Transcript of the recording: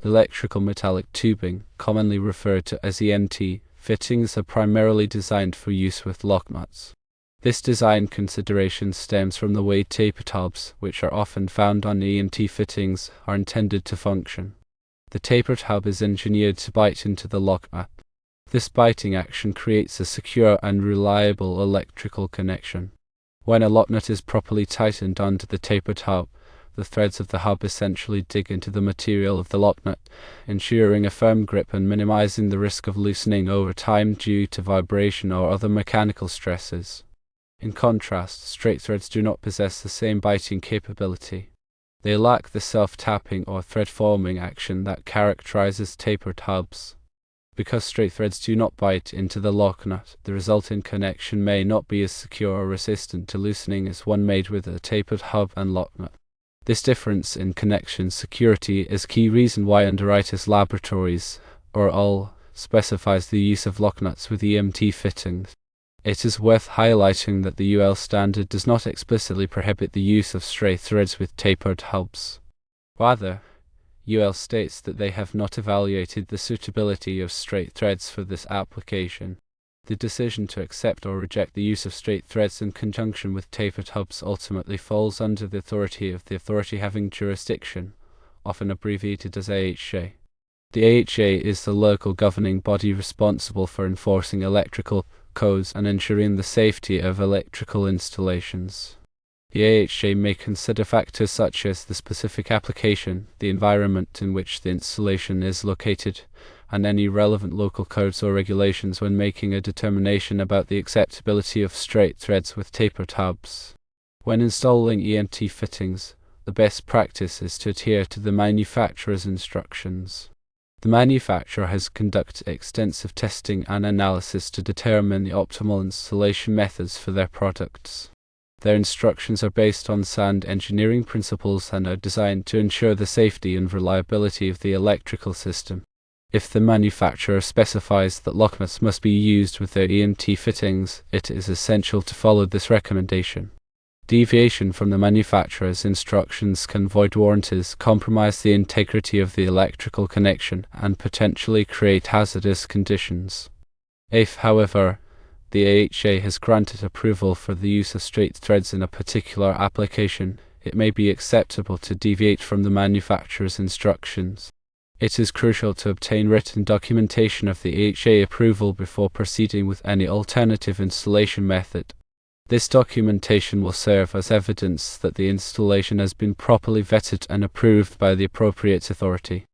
electrical metallic tubing, commonly referred to as EMT, fittings are primarily designed for use with Locknuts. This design consideration stems from the way tapered hubs, which are often found on EMT fittings, are intended to function. The tapered hub is engineered to bite into the locknut. This biting action creates a secure and reliable electrical connection. When a locknut is properly tightened onto the tapered hub, the threads of the hub essentially dig into the material of the locknut, ensuring a firm grip and minimizing the risk of loosening over time due to vibration or other mechanical stresses. In contrast, straight threads do not possess the same biting capability. They lack the self-tapping or thread-forming action that characterizes tapered hubs. Because straight threads do not bite into the locknut, the resulting connection may not be as secure or resistant to loosening as one made with a tapered hub and locknut. This difference in connection security is a key reason why Underwriters Laboratories, or UL, specifies the use of Locknuts with EMT fittings. It is worth highlighting that the UL standard does not explicitly prohibit the use of straight threads with tapered hubs. Rather, UL states that they have not evaluated the suitability of straight threads for this application. The decision to accept or reject the use of straight threads in conjunction with tapered hubs ultimately falls under the authority of the authority having jurisdiction, often abbreviated as AHJ. The AHJ is the local governing body responsible for enforcing electrical codes and ensuring the safety of electrical installations. The AHJ may consider factors such as the specific application, the environment in which the installation is located, and any relevant local codes or regulations when making a determination about the acceptability of straight threads with tapered hubs. When installing EMT fittings, the best practice is to adhere to the manufacturer's instructions. The manufacturer has conducted extensive testing and analysis to determine the optimal installation methods for their products. Their instructions are based on sound engineering principles and are designed to ensure the safety and reliability of the electrical system. If the manufacturer specifies that locknuts must be used with their EMT fittings, it is essential to follow this recommendation. Deviation from the manufacturer's instructions can void warranties, compromise the integrity of the electrical connection, and potentially create hazardous conditions. If, however, the AHA has granted approval for the use of straight threads in a particular application, it may be acceptable to deviate from the manufacturer's instructions. It is crucial to obtain written documentation of the AHA approval before proceeding with any alternative installation method. This documentation will serve as evidence that the installation has been properly vetted and approved by the appropriate authority.